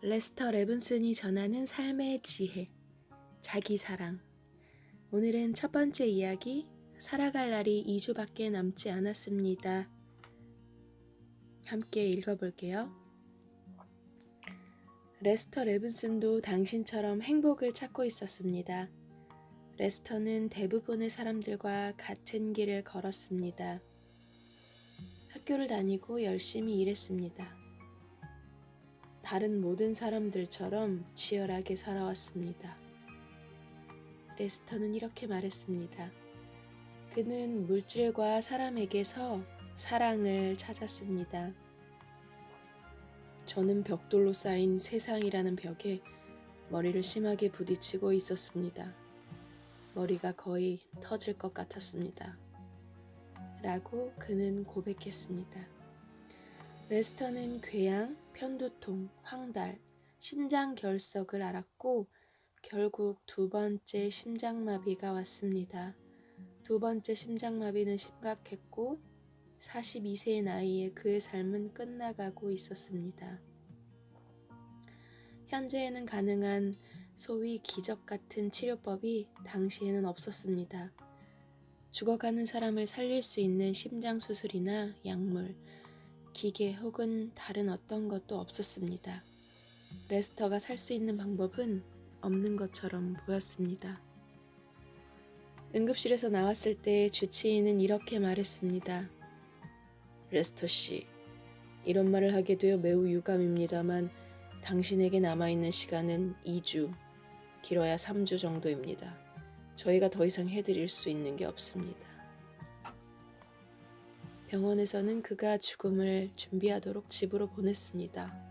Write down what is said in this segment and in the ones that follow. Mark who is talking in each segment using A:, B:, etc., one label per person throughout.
A: 레스터 레븐슨이 전하는 삶의 지혜, 자기사랑. 오늘은 첫 번째 이야기, 살아갈 날이 2주밖에 남지 않았습니다. 함께 읽어볼게요. 레스터 레븐슨도 당신처럼 행복을 찾고 있었습니다. 레스터는 대부분의 사람들과 같은 길을 걸었습니다. 학교를 다니고 열심히 일했습니다. 다른 모든 사람들처럼 치열하게 살아왔습니다. 레스터는 이렇게 말했습니다. 그는 물질과 사람에게서 사랑을 찾았습니다. 저는 벽돌로 쌓인 세상이라는 벽에 머리를 심하게 부딪히고 있었습니다. 머리가 거의 터질 것 같았습니다. 라고 그는 고백했습니다. 레스터는 궤양, 편두통, 황달, 신장결석을 앓았고 결국 두 번째 심장마비가 왔습니다. 두 번째 심장마비는 심각했고 42세의 나이에 그의 삶은 끝나가고 있었습니다. 현재에는 가능한 소위 기적 같은 치료법이 당시에는 없었습니다. 죽어가는 사람을 살릴 수 있는 심장수술이나 약물, 기계 혹은 다른 어떤 것도 없었습니다. 레스터가 살 수 있는 방법은 없는 것처럼 보였습니다. 응급실에서 나왔을 때 주치의는 이렇게 말했습니다. 레스터 씨, 이런 말을 하게 되어 매우 유감입니다만 당신에게 남아있는 시간은 2주, 길어야 3주 정도입니다. 저희가 더 이상 해드릴 수 있는 게 없습니다. 병원에서는 그가 죽음을 준비하도록 집으로 보냈습니다.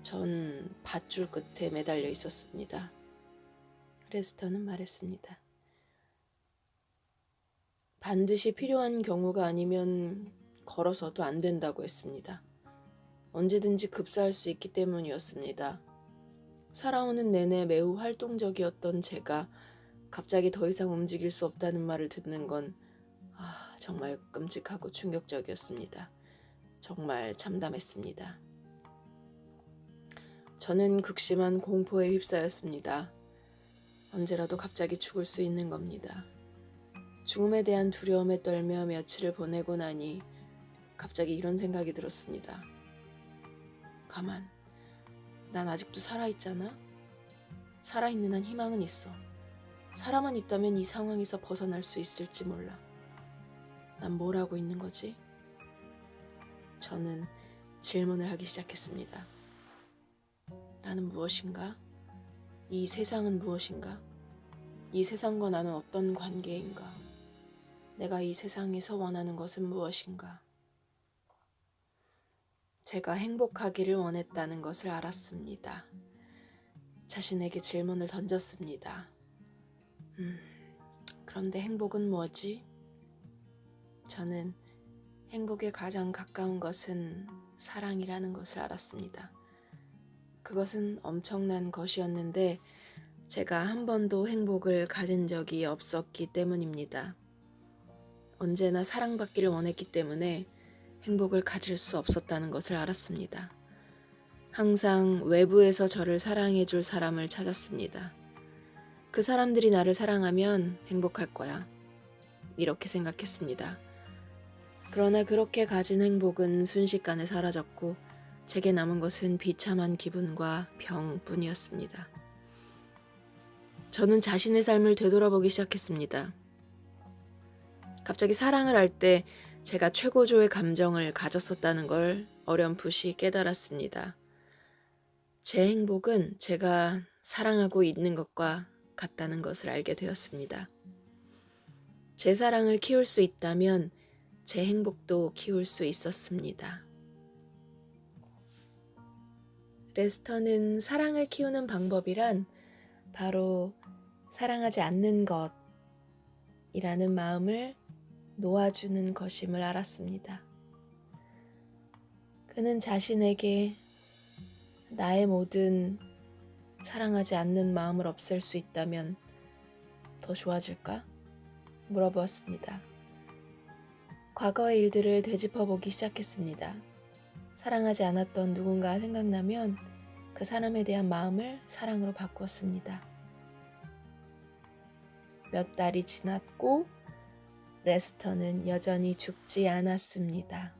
A: 전 밧줄 끝에 매달려 있었습니다. 레스터는 말했습니다. 반드시 필요한 경우가 아니면 걸어서도 안 된다고 했습니다. 언제든지 급사할 수 있기 때문이었습니다. 살아오는 내내 매우 활동적이었던 제가 갑자기 더 이상 움직일 수 없다는 말을 듣는 건 정말 끔찍하고 충격적이었습니다. 정말 참담했습니다. 저는 극심한 공포에 휩싸였습니다. 언제라도 갑자기 죽을 수 있는 겁니다. 죽음에 대한 두려움에 떨며 며칠을 보내고 나니 갑자기 이런 생각이 들었습니다. 가만, 난 아직도 살아있잖아? 살아있는 한 희망은 있어. 사람만 있다면 이 상황에서 벗어날 수 있을지 몰라. 난 뭘 하고 있는 거지? 저는 질문을 하기 시작했습니다. 나는 무엇인가? 이 세상은 무엇인가? 이 세상과 나는 어떤 관계인가? 내가 이 세상에서 원하는 것은 무엇인가? 제가 행복하기를 원했다는 것을 알았습니다. 자신에게 질문을 던졌습니다. 그런데 행복은 뭐지? 저는 행복에 가장 가까운 것은 사랑이라는 것을 알았습니다. 그것은 엄청난 것이었는데 제가 한 번도 행복을 가진 적이 없었기 때문입니다. 언제나 사랑받기를 원했기 때문에 행복을 가질 수 없었다는 것을 알았습니다. 항상 외부에서 저를 사랑해줄 사람을 찾았습니다. 그 사람들이 나를 사랑하면 행복할 거야. 이렇게 생각했습니다. 그러나 그렇게 가진 행복은 순식간에 사라졌고 제게 남은 것은 비참한 기분과 병뿐이었습니다. 저는 자신의 삶을 되돌아보기 시작했습니다. 갑자기 사랑을 할 때 제가 최고조의 감정을 가졌었다는 걸 어렴풋이 깨달았습니다. 제 행복은 제가 사랑하고 있는 것과 같다는 것을 알게 되었습니다. 제 사랑을 키울 수 있다면 제 행복도 키울 수 있었습니다. 레스터는 사랑을 키우는 방법이란 바로 사랑하지 않는 것이라는 마음을 놓아주는 것임을 알았습니다. 그는 자신에게 나의 모든 사랑하지 않는 마음을 없앨 수 있다면 더 좋아질까? 물어보았습니다. 과거의 일들을 되짚어보기 시작했습니다. 사랑하지 않았던 누군가 생각나면 그 사람에 대한 마음을 사랑으로 바꾸었습니다. 몇 달이 지났고 레스터는 여전히 죽지 않았습니다.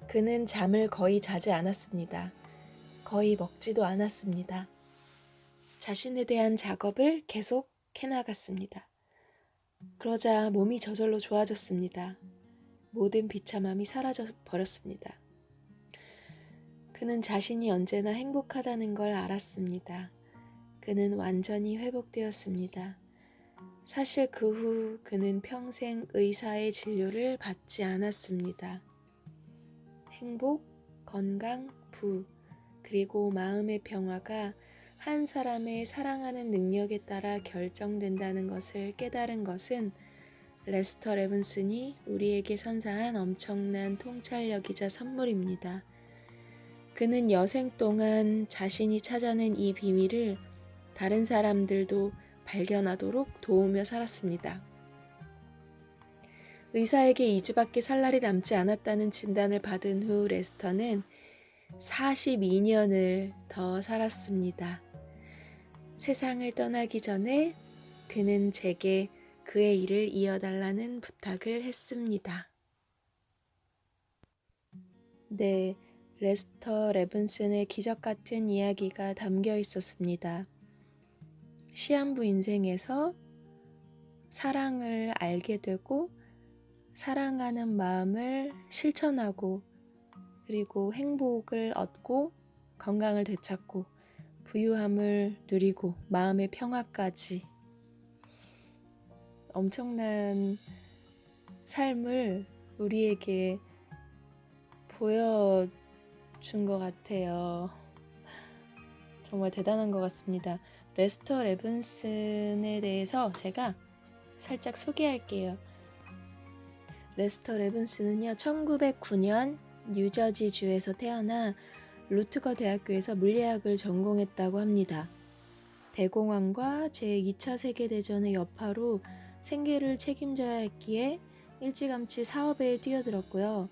A: 그는 잠을 거의 자지 않았습니다. 거의 먹지도 않았습니다. 자신에 대한 작업을 계속 해나갔습니다. 그러자 몸이 저절로 좋아졌습니다. 모든 비참함이 사라져 버렸습니다. 그는 자신이 언제나 행복하다는 걸 알았습니다. 그는 완전히 회복되었습니다. 사실 그 후 그는 평생 의사의 진료를 받지 않았습니다. 행복, 건강, 부, 그리고 마음의 평화가 한 사람의 사랑하는 능력에 따라 결정된다는 것을 깨달은 것은 레스터 레븐슨이 우리에게 선사한 엄청난 통찰력이자 선물입니다. 그는 여생 동안 자신이 찾아낸 이 비밀을 다른 사람들도 발견하도록 도우며 살았습니다. 의사에게 2주밖에 살 날이 남지 않았다는 진단을 받은 후 레스터는 42년을 더 살았습니다. 세상을 떠나기 전에 그는 제게 그의 일을 이어달라는 부탁을 했습니다. 네, 레스터 레븐슨의 기적 같은 이야기가 담겨 있었습니다. 시한부 인생에서 사랑을 알게 되고 사랑하는 마음을 실천하고 그리고 행복을 얻고 건강을 되찾고 부유함을 누리고 마음의 평화까지 엄청난 삶을 우리에게 보여준 것 같아요. 정말 대단한 것 같습니다. 레스터 레븐슨에 대해서 제가 살짝 소개할게요. 레스터 레븐슨은요, 1909년 뉴저지주에서 태어나 루트거 대학교에서 물리학을 전공했다고 합니다. 대공황과 제2차 세계대전의 여파로 생계를 책임져야 했기에 일찌감치 사업에 뛰어들었고요.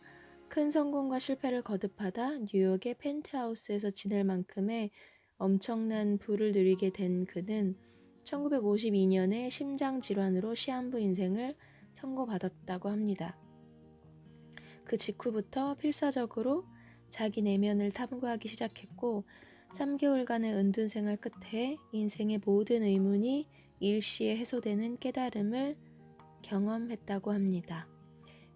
A: 큰 성공과 실패를 거듭하다 뉴욕의 펜트하우스에서 지낼 만큼의 엄청난 부를 누리게 된 그는 1952년에 심장질환으로 시한부 인생을 선고받았다고 합니다. 그 직후부터 필사적으로 자기 내면을 탐구하기 시작했고 3개월간의 은둔 생활 끝에 인생의 모든 의문이 일시에 해소되는 깨달음을 경험했다고 합니다.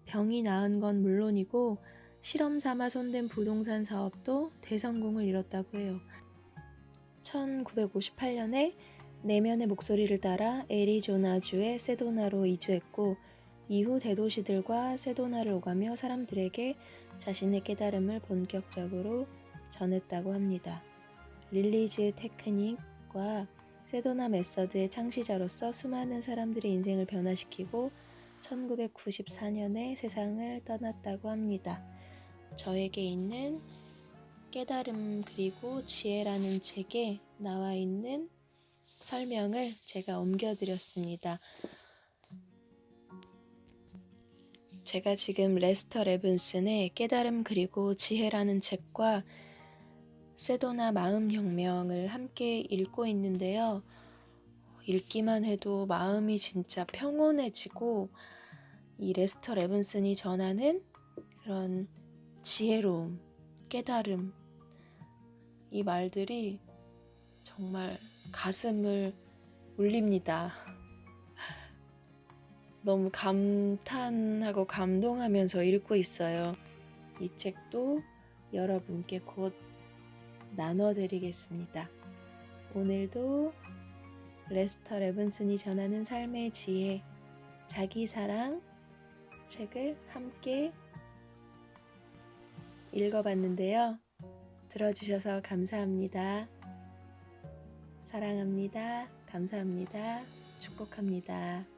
A: 병이 나은 건 물론이고 실험 삼아 손댄 부동산 사업도 대성공을 이뤘다고 해요. 1958년에 내면의 목소리를 따라 애리조나주의 세도나로 이주했고 이후 대도시들과 세도나를 오가며 사람들에게 자신의 깨달음을 본격적으로 전했다고 합니다. 릴리즈 테크닉과 세도나 메서드의 창시자로서 수많은 사람들의 인생을 변화시키고 1994년에 세상을 떠났다고 합니다. 저에게 있는 깨달음 그리고 지혜라는 책에 나와 있는 설명을 제가 옮겨드렸습니다. 제가 지금 레스터 레븐슨의 깨달음 그리고 지혜라는 책과 세도나 마음혁명을 함께 읽고 있는데요. 읽기만 해도 마음이 진짜 평온해지고 이 레스터 레븐슨이 전하는 그런 지혜로움, 깨달음, 이 말들이 정말 가슴을 울립니다. 너무 감탄하고 감동하면서 읽고 있어요. 이 책도 여러분께 곧 나눠드리겠습니다. 오늘도 레스터 레븐슨이 전하는 삶의 지혜, 자기사랑 책을 함께 읽어봤는데요. 들어주셔서 감사합니다. 사랑합니다. 감사합니다. 축복합니다.